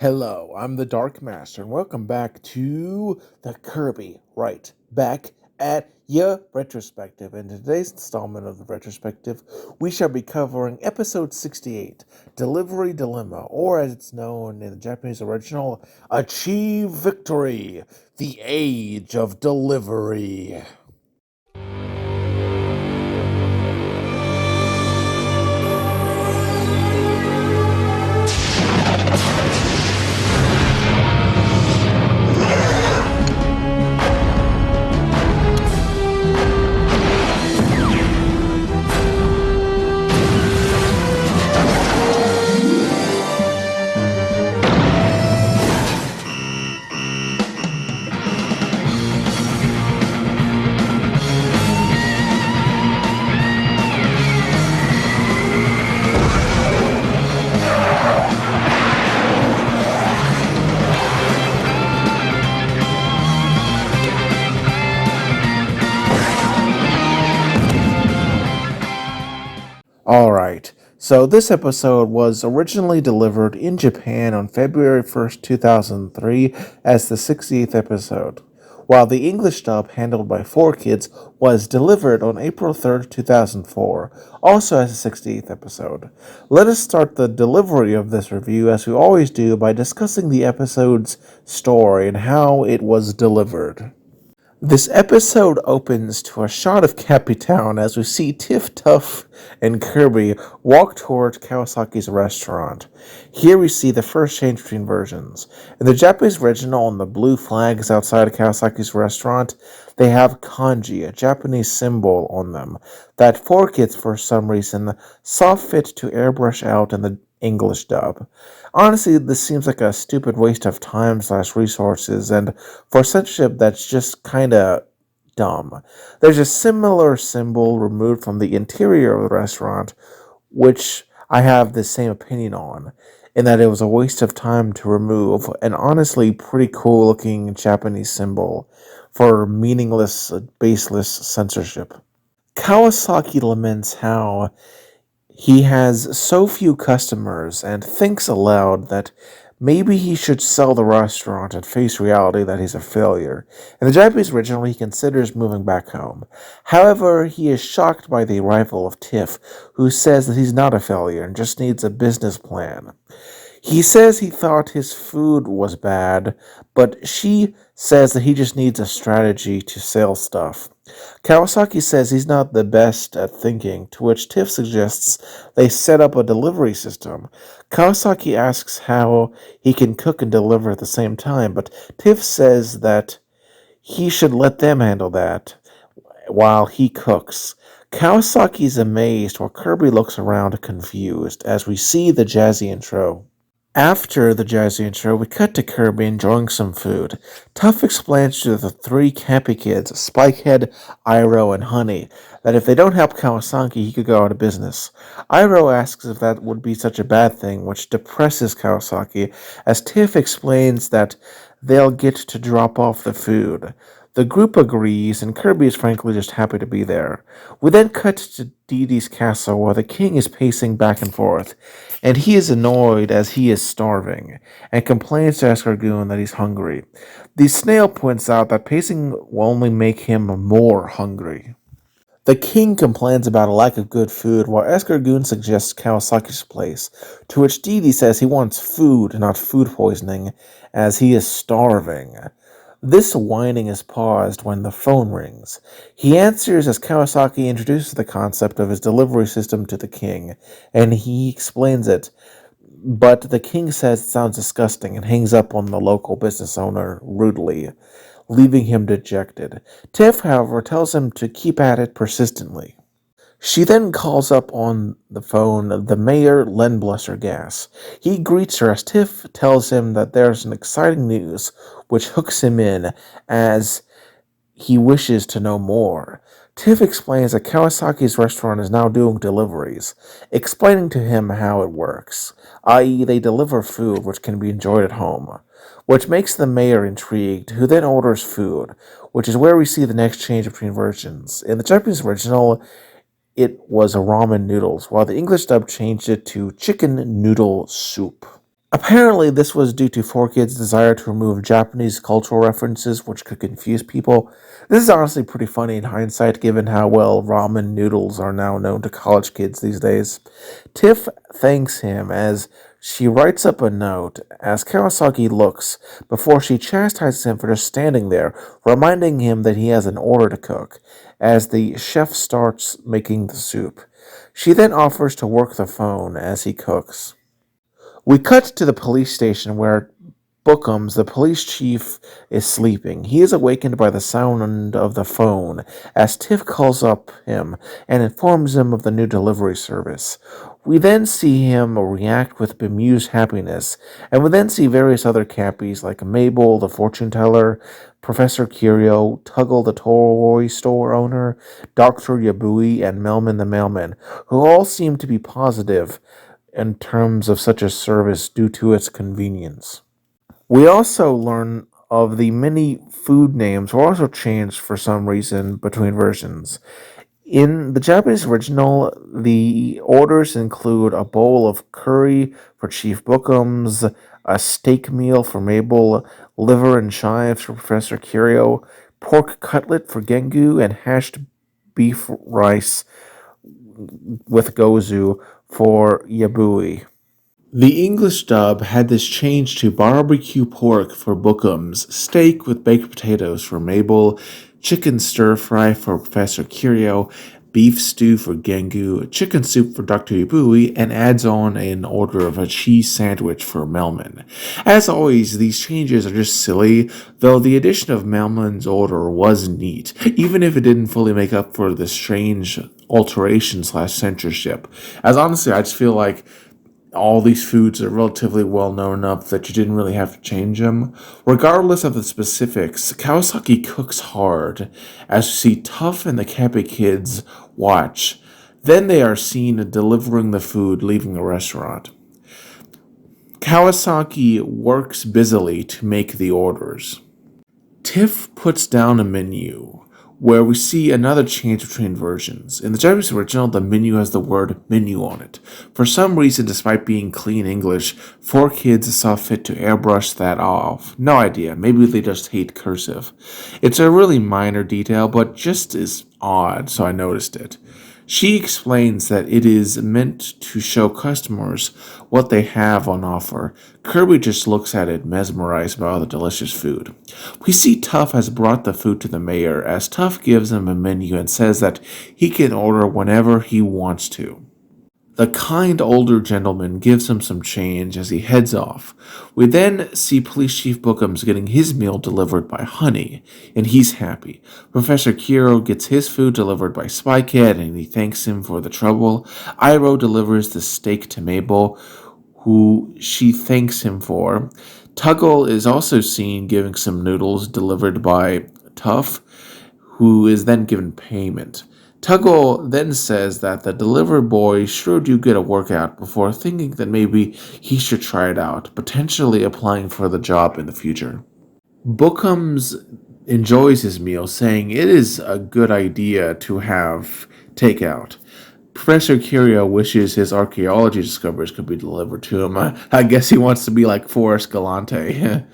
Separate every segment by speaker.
Speaker 1: Hello, I'm the Dark Master, and welcome back to the Kirby. Right, back at your retrospective. In today's installment of the retrospective, we shall be covering episode 68, Delivery Dilemma, or as it's known in the Japanese original, Achieve Victory, the Age of Delivery. Alright, so this episode was originally delivered in Japan on February 1st, 2003 as the 68th episode, while the English dub handled by 4Kids was delivered on April 3rd, 2004, also as the 68th episode. Let us start the delivery of this review as we always do by discussing the episode's story and how it was delivered. This episode opens to a shot of Cappytown as we see Tiff, Tuff, and Kirby walk toward Kawasaki's restaurant. Here we see the first change between versions. In the Japanese original, on the blue flags outside of Kawasaki's restaurant, they have kanji, a Japanese symbol, on them that 4Kids, for some reason, saw fit to airbrush out in the English dub. Honestly, this seems like a stupid waste of time/resources, and for censorship, that's just kinda dumb. There's a similar symbol removed from the interior of the restaurant, which I have the same opinion on, in that it was a waste of time to remove an honestly pretty cool looking Japanese symbol for meaningless, baseless censorship. Kawasaki laments how he has so few customers and thinks aloud that maybe he should sell the restaurant and face reality that he's a failure. In the Japanese original, he considers moving back home. However, he is shocked by the arrival of Tiff, who says that he's not a failure and just needs a business plan. He says he thought his food was bad, but she says that he just needs a strategy to sell stuff. Kawasaki says he's not the best at thinking, to which Tiff suggests they set up a delivery system. Kawasaki asks how he can cook and deliver at the same time, but Tiff says that he should let them handle that while he cooks. Kawasaki's amazed while Kirby looks around confused as we see the jazzy intro. After the jazzy intro, we cut to Kirby enjoying some food. Tuff explains to the three campy kids, Spikehead, Iroh, and Honey, that if they don't help Kawasaki, he could go out of business. Iroh asks if that would be such a bad thing, which depresses Kawasaki, as Tiff explains that they'll get to drop off the food. The group agrees, and Kirby is frankly just happy to be there. We then cut to Dedede's castle where the king is pacing back and forth, and he is annoyed as he is starving, and complains to Escargoon that he's hungry. The snail points out that pacing will only make him more hungry. The king complains about a lack of good food, while Escargoon suggests Kawasaki's place, to which Dedede says he wants food, not food poisoning, as he is starving. This whining is paused when the phone rings. He answers as Kawasaki introduces the concept of his delivery system to the king, and he explains it, but the king says it sounds disgusting and hangs up on the local business owner rudely, leaving him dejected. Tiff, however, tells him to keep at it persistently. She then calls up on the phone the mayor, Len Blesser Gas. He greets her as Tiff tells him that there's an exciting news, which hooks him in as he wishes to know more. Tiff explains that Kawasaki's restaurant is now doing deliveries, explaining to him how it works, i.e., they deliver food which can be enjoyed at home, which makes the mayor intrigued, who then orders food, which is where we see the next change between versions. In the Japanese original, it was ramen noodles, while the English dub changed it to chicken noodle soup. Apparently, this was due to 4Kids' desire to remove Japanese cultural references, which could confuse people. This is honestly pretty funny in hindsight, given how well ramen noodles are now known to college kids these days. Tiff thanks him as she writes up a note as Kawasaki looks before she chastises him for just standing there, reminding him that he has an order to cook, as the chef starts making the soup. She then offers to work the phone as he cooks. We cut to the police station where Bookums, the police chief, is sleeping. He is awakened by the sound of the phone as Tiff calls up him and informs him of the new delivery service. We then see him react with bemused happiness, and we then see various other cappies like Mabel, the fortune teller, Professor Curio, Tuggle, the toy store owner, Dr. Yabui, and Melman the mailman, who all seem to be positive in terms of such a service due to its convenience. We also learn of the many food names were also changed for some reason between versions. In the Japanese original, the orders include a bowl of curry for Chief Bookums, a steak meal for Mabel, liver and chives for Professor Curio, pork cutlet for Gengu, and hashed beef rice with gozu for Yabui. The English dub had this changed to barbecue pork for Bookums, steak with baked potatoes for Mabel, chicken stir fry for Professor Curio, beef stew for Gengu, chicken soup for Dr. Yabui, and adds on an order of a cheese sandwich for Melman. As always, these changes are just silly, though the addition of Melman's order was neat, even if it didn't fully make up for the strange alteration slash censorship. As honestly, I just feel like all these foods are relatively well known enough that you didn't really have to change them. Regardless of the specifics, Kawasaki cooks hard, as we see Tough and the Cappy kids watch. Then they are seen delivering the food, leaving the restaurant. Kawasaki works busily to make the orders. Tiff puts down a menu where we see another change between versions. In the Japanese original, the menu has the word menu on it. For some reason, despite being clean English, 4Kids saw fit to airbrush that off. No idea, maybe they just hate cursive. It's a really minor detail, but just as odd, so I noticed it. She explains that it is meant to show customers what they have on offer. Kirby just looks at it, mesmerized by all the delicious food. We see Tough has brought the food to the mayor, as Tough gives him a menu and says that he can order whenever he wants to. The kind older gentleman gives him some change as he heads off. We then see Police Chief Bookums getting his meal delivered by Honey, and he's happy. Professor Kiro gets his food delivered by Spy Cat, and he thanks him for the trouble. Iroh delivers the steak to Mabel, who she thanks him for. Tuggle is also seen giving some noodles delivered by Tough, who is then given payment. Tuggle then says that the delivery boy sure do get a workout before thinking that maybe he should try it out, potentially applying for the job in the future. Bookums enjoys his meal, saying it is a good idea to have takeout. Professor Curio wishes his archaeology discoveries could be delivered to him. I guess he wants to be like Forrest Galante.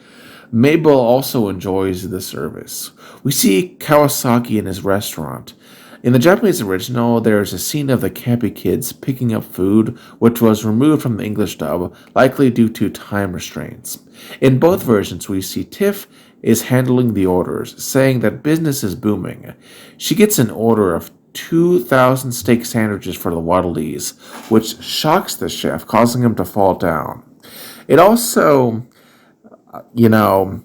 Speaker 1: Mabel also enjoys the service. We see Kawasaki in his restaurant. In the Japanese original, there is a scene of the Cappy kids picking up food, which was removed from the English dub, likely due to time restraints. In both versions, we see Tiff is handling the orders, saying that business is booming. She gets an order of 2,000 steak sandwiches for the Waddle Dees, which shocks the chef, causing him to fall down. It also, you know,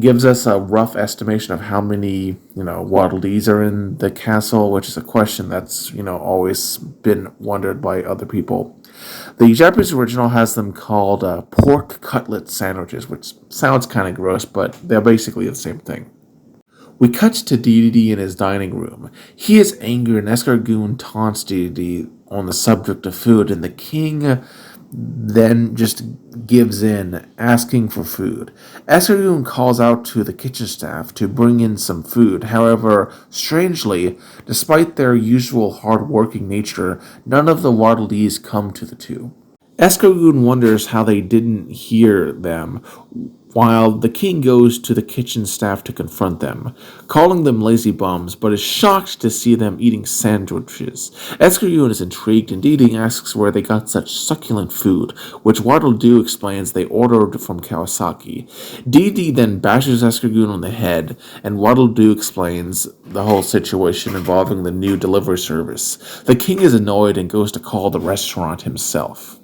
Speaker 1: gives us a rough estimation of how many, Waddle Dees are in the castle, which is a question that's, always been wondered by other people. The Japanese original has them called pork cutlet sandwiches, which sounds kind of gross, but they're basically the same thing. We cut to Dedede in his dining room. He is angry and Escargoon taunts Dedede on the subject of food, and the king then just gives in, asking for food. Escargoon calls out to the kitchen staff to bring in some food. However, strangely, despite their usual hard-working nature, none of the Waddle Dees come to the two. Escargoon wonders how they didn't hear them, while the king goes to the kitchen staff to confront them, calling them lazy bums, but is shocked to see them eating sandwiches. Escargoon is intrigued, and Dedede asks where they got such succulent food, which Waddle-Doo explains they ordered from Kawasakii. Dedede then bashes Escargoon on the head, and Waddle-Doo explains the whole situation involving the new delivery service. The king is annoyed and goes to call the restaurant himself.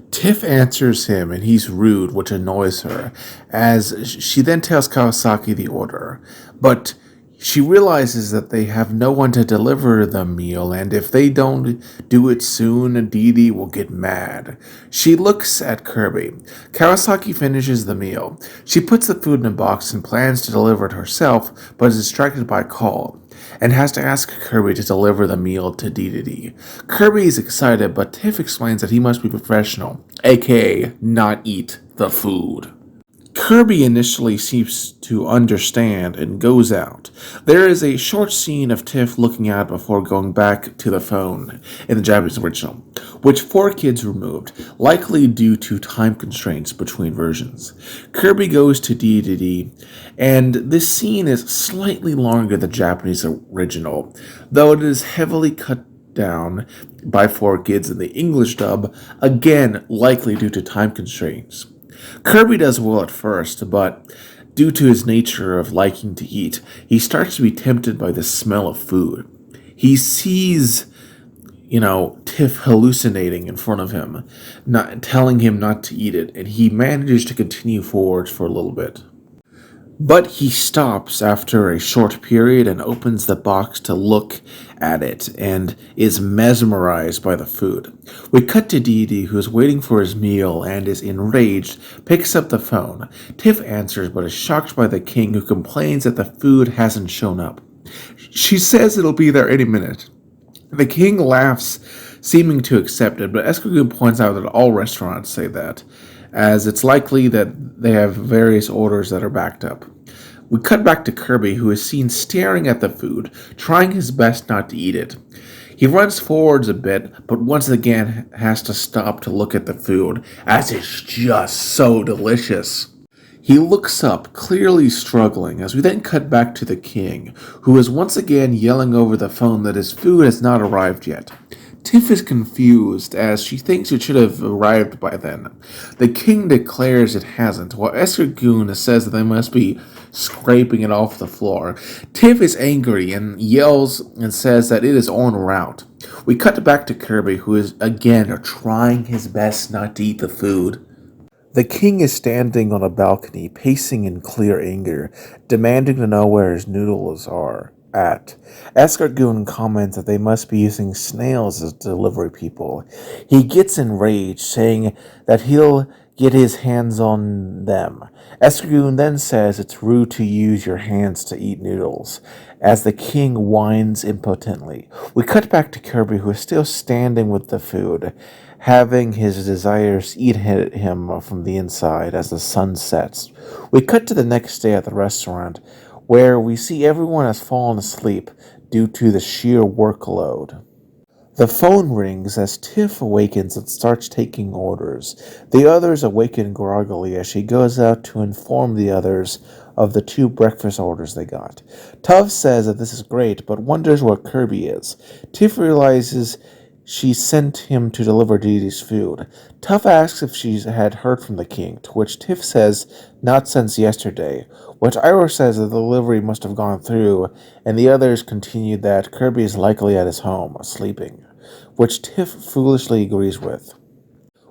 Speaker 1: Tiff answers him and he's rude, which annoys her, as she then tells Kawasakii the order. But she realizes that they have no one to deliver the meal, and if they don't do it soon, Dedede will get mad. She looks at Kirby. Kawasakii finishes the meal. She puts the food in a box and plans to deliver it herself, but is distracted by a call and has to ask Kirby to deliver the meal to Dedede. Kirby is excited, but Tiff explains that he must be professional, aka not eat the food. Kirby initially seems to understand and goes out. There is a short scene of Tiff looking out before going back to the phone in the Japanese original, which 4 kids removed, likely due to time constraints between versions. Kirby goes to Dedede, and this scene is slightly longer than the Japanese original, though it is heavily cut down by 4 kids in the English dub, again likely due to time constraints. Kirby does well at first, but due to his nature of liking to eat, he starts to be tempted by the smell of food. He sees, Tiff hallucinating in front of him, not telling him not to eat it, and he manages to continue forward for a little bit. But he stops after a short period and opens the box to look at it and is mesmerized by the food. We cut to Dedede, who is waiting for his meal and is enraged, picks up the phone. Tiff answers but is shocked by the king, who complains that the food hasn't shown up. She says it'll be there any minute. The king laughs, seeming to accept it, but Escargoon points out that all restaurants say that, as it's likely that they have various orders that are backed up. We cut back to Kirby, who is seen staring at the food, trying his best not to eat it. He runs forwards a bit, but once again has to stop to look at the food, as it's just so delicious. He looks up, clearly struggling, as we then cut back to the king, who is once again yelling over the phone that his food has not arrived yet. Tiff is confused, as she thinks it should have arrived by then. The king declares it hasn't, while Escargoon says that they must be scraping it off the floor. Tiff is angry and yells and says that it is en route. We cut back to Kirby, who is again trying his best not to eat the food. The king is standing on a balcony, pacing in clear anger, demanding to know where his noodles are at. Escargoon comments that they must be using snails as delivery people. He gets enraged, saying that he'll get his hands on them. Escargoon then says it's rude to use your hands to eat noodles, as the king whines impotently. We cut back to Kirby, who is still standing with the food, having his desires eat him from the inside as the sun sets. We cut to the next day at the restaurant, where we see everyone has fallen asleep due to the sheer workload. The phone rings as Tiff awakens and starts taking orders. The others awaken groggily as she goes out to inform the others of the 2 breakfast orders they got. Tuff says that this is great, but wonders where Kirby is. Tiff realizes she sent him to deliver Dedede's food. Tuff asks if she had heard from the king, to which Tiff says not since yesterday, which Ira says the delivery must have gone through, and the others continued that Kirby is likely at his home, sleeping, which Tiff foolishly agrees with.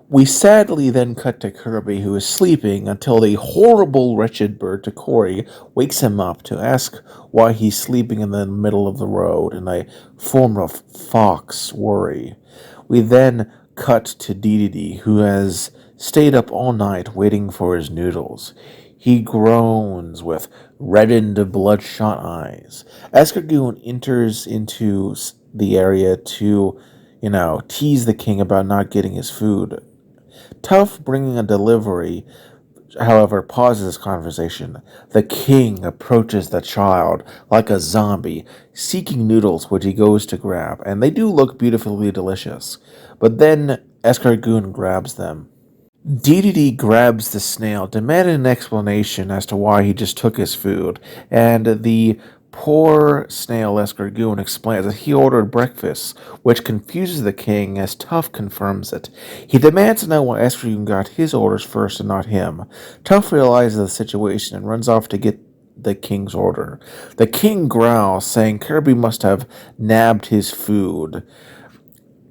Speaker 1: We sadly then cut to Kirby, who is sleeping until the horrible wretched bird Takori wakes him up to ask why he's sleeping in the middle of the road in a form of fox worry. We then cut to Dedede, who has stayed up all night waiting for his noodles. He groans with reddened, bloodshot eyes. Escargoon enters into the area to, tease the king about not getting his food. Tuff, bringing a delivery, however, pauses this conversation. The king approaches the child like a zombie, seeking noodles which he goes to grab, and they do look beautifully delicious. But then Escargoon grabs them. Dedede grabs the snail, demanding an explanation as to why he just took his food, and the poor snail Escargoon explains that he ordered breakfast, which confuses the king as Tuff confirms it. He demands to know why Escargoon got his orders first and not him. Tuff realizes the situation and runs off to get the king's order. The king growls, saying Kirby must have nabbed his food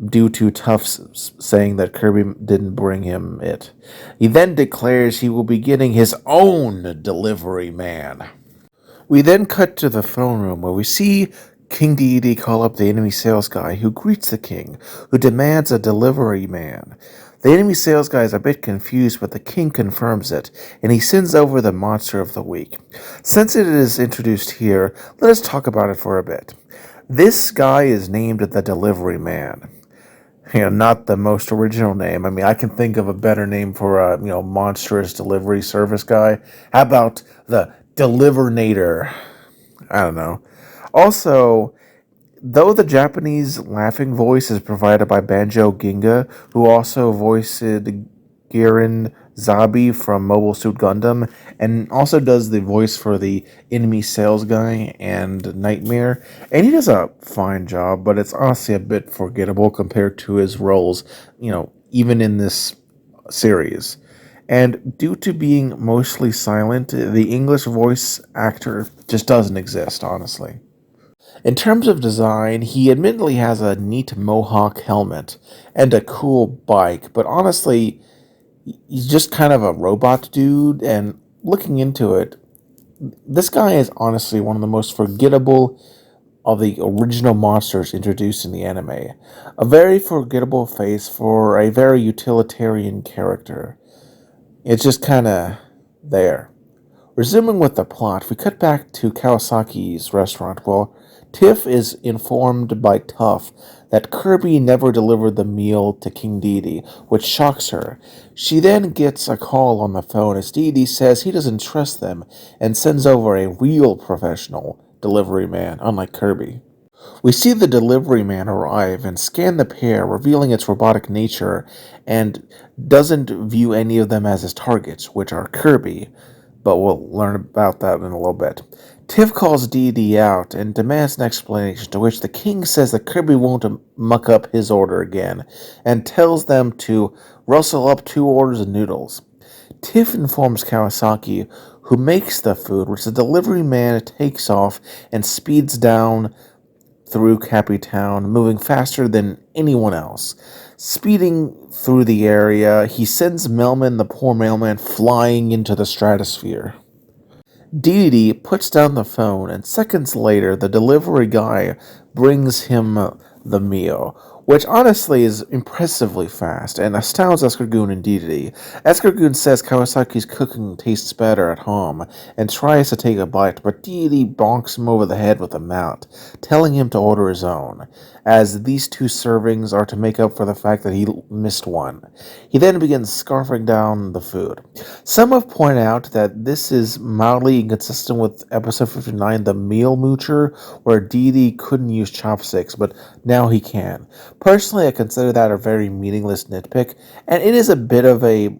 Speaker 1: due to Tuff's saying that Kirby didn't bring him it. He then declares he will be getting his own delivery man. We then cut to the throne room where we see King Dedede call up the enemy sales guy who greets the king, who demands a delivery man. The enemy sales guy is a bit confused, but the king confirms it, and he sends over the monster of the week. Since it is introduced here, let us talk about it for a bit. This guy is named the Delivery Man. Not the most original name. I mean, I can think of a better name for a, monstrous delivery service guy. How about the Delivernator? I don't know. Also, though the Japanese laughing voice is provided by Banjo Ginga, who also voiced Girin Zabi from Mobile Suit Gundam, and also does the voice for the enemy sales guy and Nightmare. And he does a fine job, but it's honestly a bit forgettable compared to his roles, even in this series. And due to being mostly silent, the English voice actor just doesn't exist, honestly. In terms of design, he admittedly has a neat mohawk helmet and a cool bike, but honestly, he's just kind of a robot dude, and looking into it, this guy is honestly one of the most forgettable of the original monsters introduced in the anime. A very forgettable face for a very utilitarian character. It's just kind of there. Resuming with the plot, we cut back to Kawasaki's restaurant. Well, Tiff is informed by Tuff that Kirby never delivered the meal to King Dedede, which shocks her. She then gets a call on the phone as Dedede says he doesn't trust them and sends over a real professional delivery man, unlike Kirby. We see the delivery man arrive and scan the pair, revealing its robotic nature, and doesn't view any of them as his targets, which are Kirby, but we'll learn about that in a little bit. Tiff calls Dedede out and demands an explanation, to which the king says that Kirby won't muck up his order again, and tells them to rustle up 2 orders of noodles. Tiff informs Kawasaki, who makes the food, which the delivery man takes off and speeds down through Cappy Town, moving faster than anyone else. Speeding through the area, he sends Melman, the poor mailman, flying into the stratosphere. Dedede puts down the phone, and seconds later, the delivery guy brings him the meal, which honestly is impressively fast and astounds Escargoon and Dedede. Escargoon says Kawasaki's cooking tastes better at home and tries to take a bite, but Dedede bonks him over the head with a mallet, telling him to order his own, as these 2 servings are to make up for the fact that he missed one. He then begins scarfing down the food. Some have pointed out that this is mildly inconsistent with episode 59, The Meal Moocher, where Dedede couldn't use chopsticks, but now he can. Personally, I consider that a very meaningless nitpick, and it is a bit of a,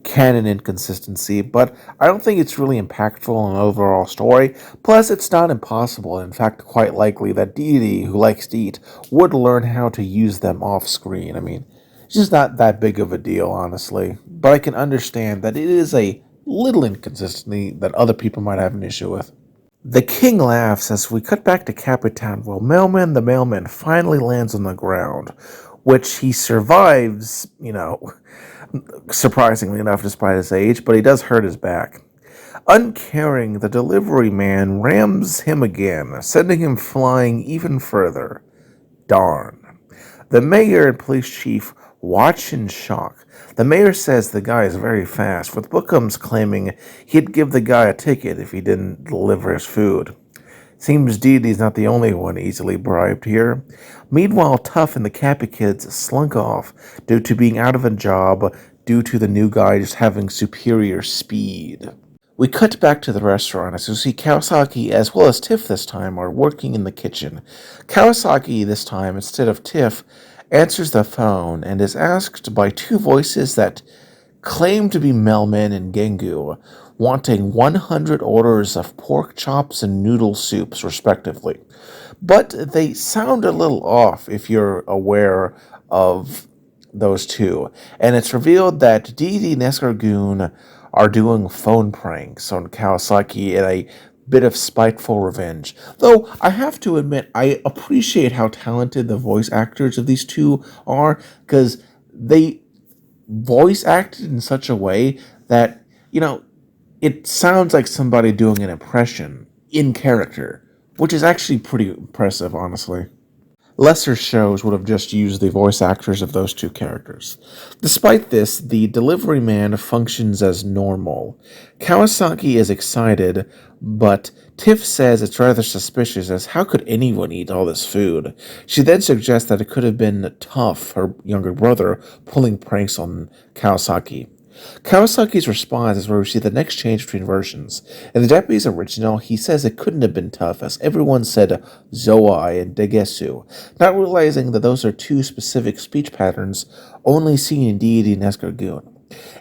Speaker 1: canon inconsistency, but I don't think it's really impactful in the overall story. Plus, it's not impossible, in fact, quite likely, that Dedede, who likes to eat, would learn how to use them off screen. I mean, it's just not that big of a deal, honestly. But I can understand that it is a little inconsistency that other people might have an issue with. The king laughs as we cut back to Capitan, while Mailman the mailman finally lands on the ground, which he survives, surprisingly enough, despite his age, but he does hurt his back. Uncaring, the delivery man rams him again, sending him flying even further. Darn. The mayor and police chief watch in shock. The mayor says the guy is very fast, with Bookums claiming he'd give the guy a ticket if he didn't deliver his food. Seems Dedede's not the only one easily bribed here. Meanwhile, Tuff and the Cappy kids slunk off due to being out of a job due to the new guy just having superior speed. We cut back to the restaurant as we see Kawasaki as well as Tiff this time are working in the kitchen. Kawasaki this time, instead of Tiff, answers the phone and is asked by two voices that claim to be Melman and Gengu, wanting 100 orders of pork chops and noodle soups, respectively. But they sound a little off if you're aware of those two. And it's revealed that Dedede and Escargoon are doing phone pranks on Kawasaki in a bit of spiteful revenge. Though I have to admit, I appreciate how talented the voice actors of these two are, because they voice acted in such a way that, it sounds like somebody doing an impression in character, which is actually pretty impressive, honestly. Lesser shows would have just used the voice actors of those two characters. Despite this, the delivery man functions as normal. Kawasaki is excited, but Tiff says it's rather suspicious as how could anyone eat all this food? She then suggests that it could have been Tough, her younger brother, pulling pranks on Kawasaki. Kawasaki's response is where we see the next change between versions. In the Japanese original, he says it couldn't have been Tough, as everyone said Zoai and Degesu, not realizing that those are two specific speech patterns only seen in Deity and Escargoon.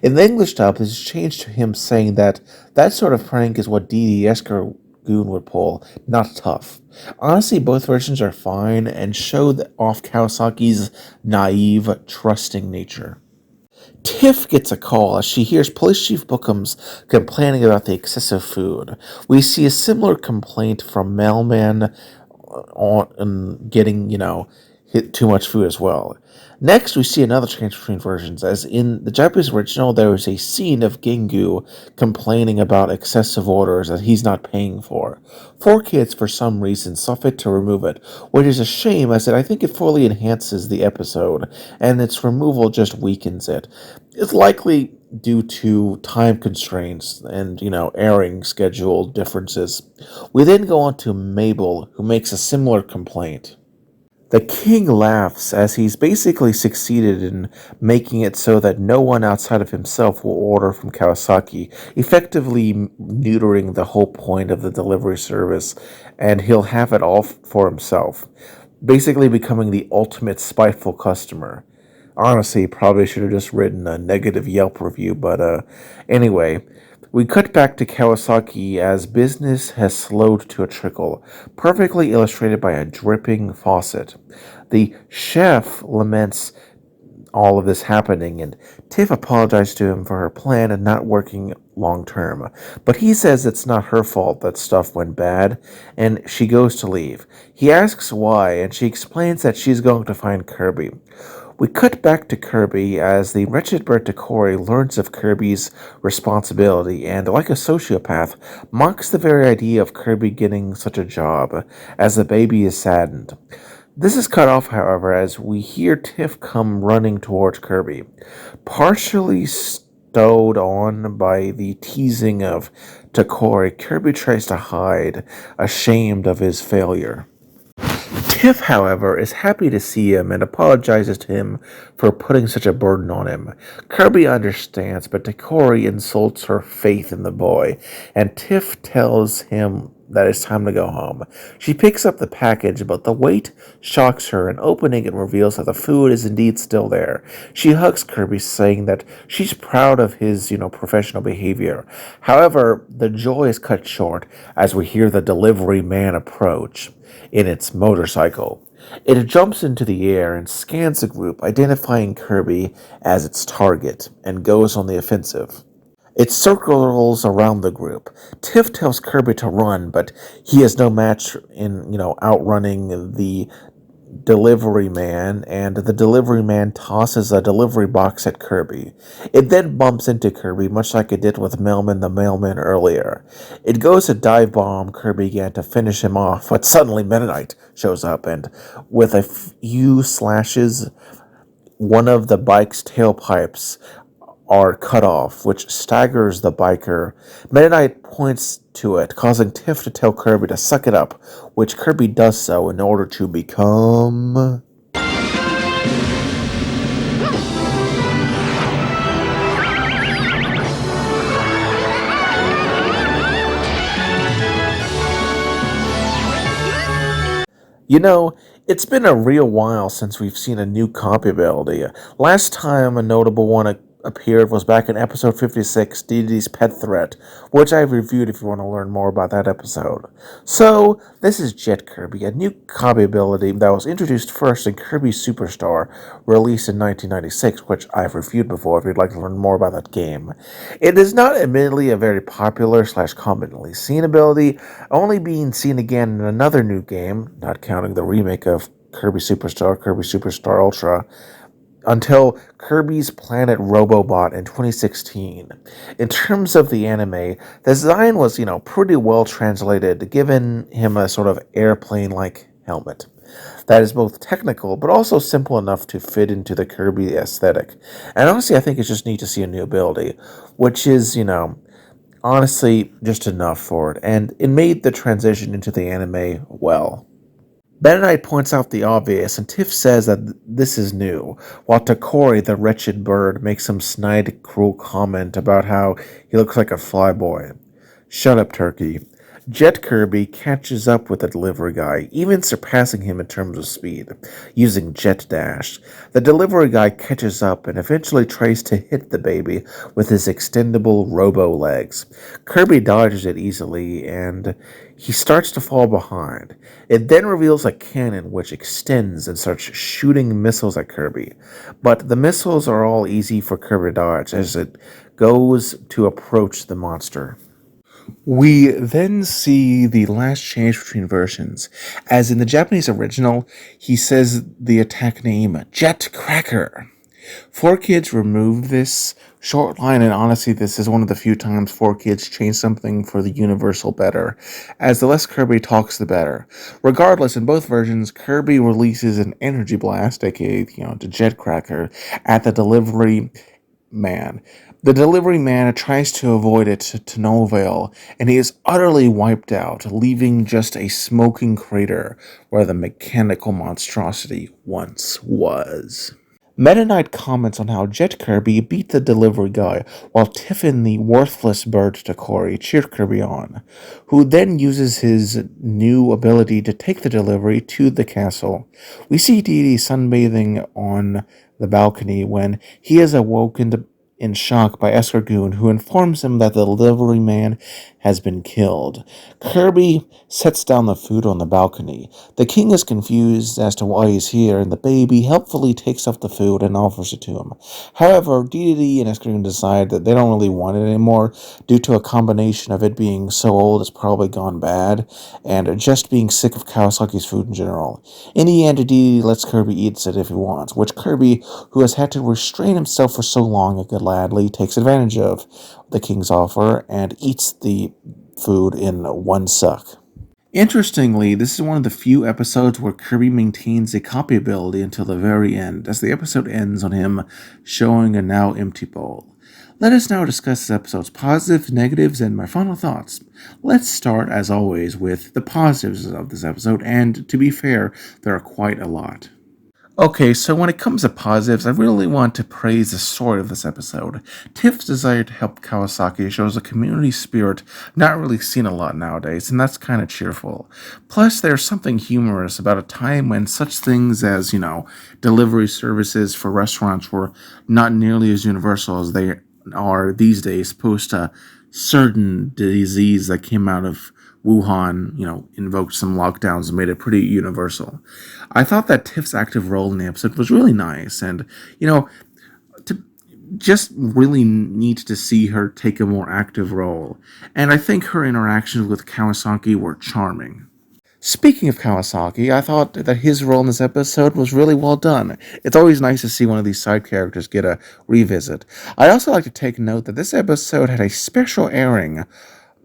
Speaker 1: In the English dub, this is changed to him saying that that sort of prank is what Deity Escargoon would pull, not Tough. Honestly, both versions are fine and show off Kawasaki's naive, trusting nature. Tiff gets a call as she hears Police Chief Bookham's complaining about the excessive food. We see a similar complaint from Mailman on getting, hit too much food as well. Next, we see another change between versions, as in the Japanese original, there is a scene of Gengu complaining about excessive orders that he's not paying for. 4Kids, for some reason, saw fit to remove it, which is a shame, as I think it fully enhances the episode, and its removal just weakens it. It's likely due to time constraints and, airing schedule differences. We then go on to Mabel, who makes a similar complaint. The king laughs as he's basically succeeded in making it so that no one outside of himself will order from Kawasaki, effectively neutering the whole point of the delivery service, and he'll have it all for himself, basically becoming the ultimate spiteful customer. Honestly, probably should have just written a negative Yelp review, but anyway. We cut back to Kawasaki as business has slowed to a trickle, perfectly illustrated by a dripping faucet. The chef laments all of this happening, and Tiff apologized to him for her plan and not working long term. But he says it's not her fault that stuff went bad, and she goes to leave. He asks why, and she explains that she's going to find Kirby. We cut back to Kirby as the wretched Bertakori learns of Kirby's responsibility and, like a sociopath, mocks the very idea of Kirby getting such a job, as the baby is saddened. This is cut off, however, as we hear Tiff come running towards Kirby. Partially stowed on by the teasing of Takori, Kirby tries to hide, ashamed of his failure. Tiff, however, is happy to see him and apologizes to him for putting such a burden on him. Kirby understands, but Takori insults her faith in the boy, and Tiff tells him that it's time to go home. She picks up the package, but the weight shocks her, and opening it reveals that the food is indeed still there. She hugs Kirby, saying that she's proud of his, professional behavior. However, the joy is cut short as we hear the delivery man approach in its motorcycle. It jumps into the air and scans the group, identifying Kirby as its target, and goes on the offensive. It circles around the group. Tiff tells Kirby to run, but he has no match in, outrunning the delivery man, and the delivery man tosses a delivery box at Kirby. It then bumps into Kirby, much like it did with Melman the mailman earlier. It goes to dive bomb Kirby again to finish him off, but suddenly Meta Knight shows up, and with a few slashes, one of the bike's tailpipes are cut off, which staggers the biker. Meta Knight points to it, causing Tiff to tell Kirby to suck it up, which Kirby does so in order to become... It's been a real while since we've seen a new copy ability. Last time a notable one appeared was back in episode 56, Dedede's Pet Threat, which I've reviewed if you want to learn more about that episode. So, this is Jet Kirby, a new copy ability that was introduced first in Kirby Superstar, released in 1996, which I've reviewed before if you'd like to learn more about that game. It is not admittedly a very popular slash commonly seen ability, only being seen again in another new game, not counting the remake of Kirby Superstar Ultra, until Kirby's Planet Robobot in 2016. In terms of the anime, the design was, pretty well translated, giving him a sort of airplane-like helmet. That is both technical, but also simple enough to fit into the Kirby aesthetic. And honestly, I think it's just neat to see a new ability, which is, honestly just enough for it, and it made the transition into the anime well. Benedict points out the obvious, and Tiff says that this is new, while Takori, the wretched bird, makes some snide, cruel comment about how he looks like a flyboy. Shut up, Turkey. Jet Kirby catches up with the delivery guy, even surpassing him in terms of speed, using Jet Dash. The delivery guy catches up and eventually tries to hit the baby with his extendable robo legs. Kirby dodges it easily, and he starts to fall behind. It then reveals a cannon which extends and starts shooting missiles at Kirby. But the missiles are all easy for Kirby to dodge as it goes to approach the monster. We then see the last change between versions. As in the Japanese original, he says the attack name Jet Cracker. 4Kids removed this short line, and honestly, this is one of the few times 4Kids changed something for the universal better, as the less Kirby talks, the better. Regardless, in both versions, Kirby releases an energy blast, aka, the Jet Cracker, at the delivery man. The delivery man tries to avoid it to no avail, and he is utterly wiped out, leaving just a smoking crater where the mechanical monstrosity once was. Meta Knight comments on how Jet Kirby beat the delivery guy, while Tiffin, the worthless bird Takori, cheered Kirby on, who then uses his new ability to take the delivery to the castle. We see Dedede sunbathing on the balcony when he is awoken in shock by Escargoon, who informs him that the delivery man has been killed. Kirby sets down the food on the balcony. The king is confused as to why he's here, and the baby helpfully takes up the food and offers it to him. However, Dedede and Escargoon decide that they don't really want it anymore due to a combination of it being so old it's probably gone bad, and just being sick of Kawasaki's food in general. In the end, Dedede lets Kirby eat it if he wants, which Kirby, who has had to restrain himself for so long, gladly takes advantage of the king's offer and eats the food in one suck. Interestingly, this is one of the few episodes where Kirby maintains a copy ability until the very end, as the episode ends on him showing a now empty bowl. Let us now discuss this episode's positives, negatives, and my final thoughts. Let's start, as always, with the positives of this episode, and to be fair, there are quite a lot. Okay, so when it comes to positives, I really want to praise the story of this episode. Tiff's desire to help Kawasaki shows a community spirit not really seen a lot nowadays, and that's kind of cheerful. Plus, there's something humorous about a time when such things as, delivery services for restaurants were not nearly as universal as they are these days, post a certain disease that came out of Wuhan, invoked some lockdowns and made it pretty universal. I thought that Tiff's active role in the episode was really nice, and, to just really neat to see her take a more active role. And I think her interactions with Kawasaki were charming. Speaking of Kawasaki, I thought that his role in this episode was really well done. It's always nice to see one of these side characters get a revisit. I'd also like to take note that this episode had a special airing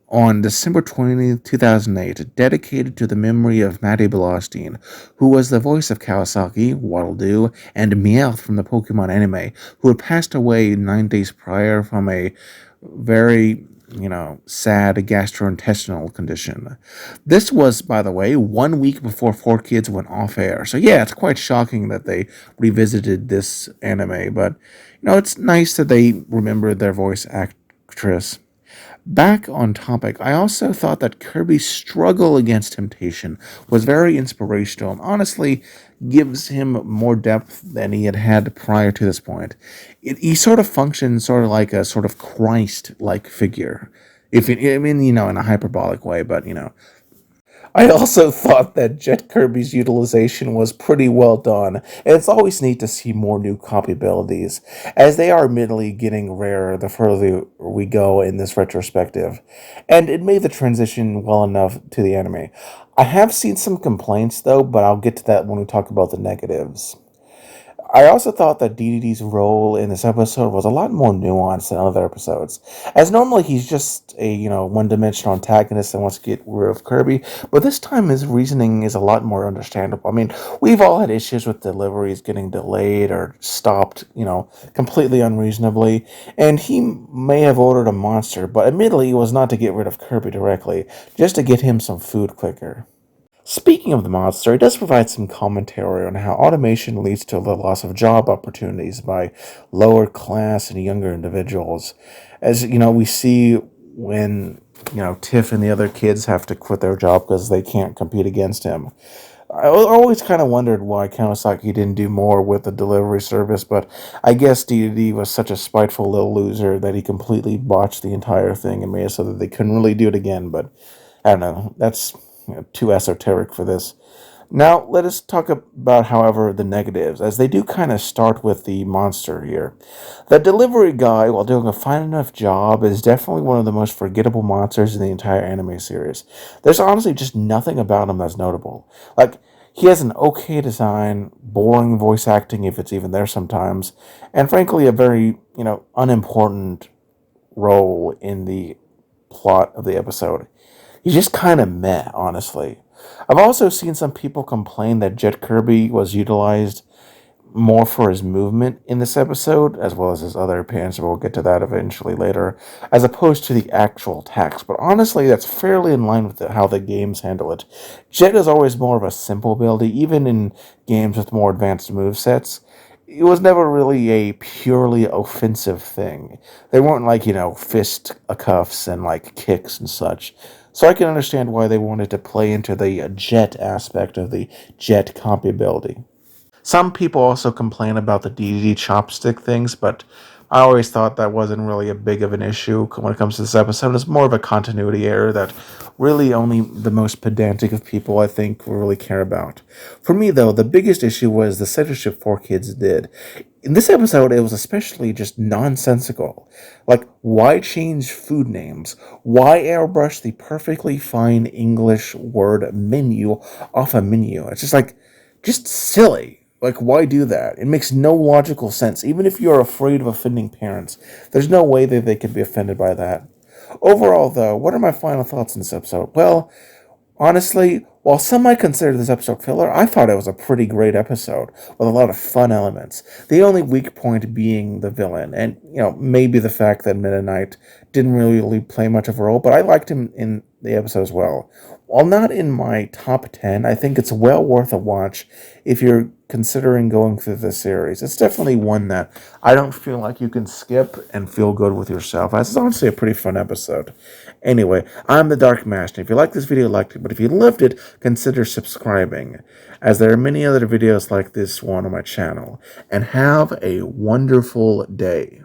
Speaker 1: on December 20th, 2008, dedicated to the memory of Matty Blaustein, who was the voice of Kawasaki, Waddle Doo, and Meowth from the Pokemon anime, who had passed away 9 days prior from a very, sad gastrointestinal condition. This was, by the way, 1 week before 4Kids went off air. So yeah, it's quite shocking that they revisited this anime, but, it's nice that they remembered their voice actress. Back on topic, I also thought that Kirby's struggle against temptation was very inspirational and honestly gives him more depth than he had had prior to this point. He sort of functions sort of like a sort of Christ-like figure. If it, I mean, in a hyperbolic way, but I also thought that Jet Kirby's utilization was pretty well done, and it's always neat to see more new copy abilities, as they are admittedly getting rarer the further we go in this retrospective, and it made the transition well enough to the anime. I have seen some complaints though, but I'll get to that when we talk about the negatives. I also thought that Dedede's role in this episode was a lot more nuanced than other episodes, as normally he's just a one-dimensional antagonist that wants to get rid of Kirby, but this time his reasoning is a lot more understandable. I mean, we've all had issues with deliveries getting delayed or stopped, completely unreasonably, and he may have ordered a monster, but admittedly it was not to get rid of Kirby directly, just to get him some food quicker. Speaking of the monster, it does provide some commentary on how automation leads to the loss of job opportunities by lower class and younger individuals. As we see when Tiff and the other kids have to quit their job because they can't compete against him. I always kind of wondered why Kawasaki didn't do more with the delivery service, but I guess Dedede was such a spiteful little loser that he completely botched the entire thing and made it so that they couldn't really do it again. But I don't know. That's too esoteric for this. Now, let us talk about, however, the negatives, as they do kind of start with the monster here. The delivery guy, while doing a fine enough job, is definitely one of the most forgettable monsters in the entire anime series. There's honestly just nothing about him that's notable. Like, he has an okay design, boring voice acting if it's even there sometimes, and frankly, a very, unimportant role in the plot of the episode. He's just kind of meh, honestly. I've also seen some people complain that Jet Kirby was utilized more for his movement in this episode, as well as his other appearance, but we'll get to that eventually later, as opposed to the actual attacks. But honestly, that's fairly in line with how the games handle it. Jet is always more of a simple ability, even in games with more advanced movesets. It was never really a purely offensive thing. They weren't like, fist cuffs and like kicks and such. So I can understand why they wanted to play into the jet aspect of the jet copy ability. Some people also complain about the DDD chopstick things, but I always thought that wasn't really a big of an issue when it comes to this episode. It's more of a continuity error that really only the most pedantic of people, I think, will really care about. For me, though, the biggest issue was the censorship 4Kids did. In this episode, it was especially just nonsensical. Like, why change food names? Why airbrush the perfectly fine English word menu off a menu? It's just like, just silly. Like, why do that? It makes no logical sense. Even if you're afraid of offending parents, there's no way that they could be offended by that. Overall, though, what are my final thoughts on this episode? Well, honestly, while some might consider this episode filler, I thought it was a pretty great episode with a lot of fun elements. The only weak point being the villain, and maybe the fact that Meta Knight didn't really play much of a role, but I liked him in the episode as well. While not in my top 10, I think it's well worth a watch if you're considering going through this series. It's definitely one that I don't feel like you can skip and feel good with yourself. It's honestly a pretty fun episode. Anyway, I'm the Dark Master. If you like this video, like it. But if you loved it, consider subscribing, as there are many other videos like this one on my channel. And have a wonderful day.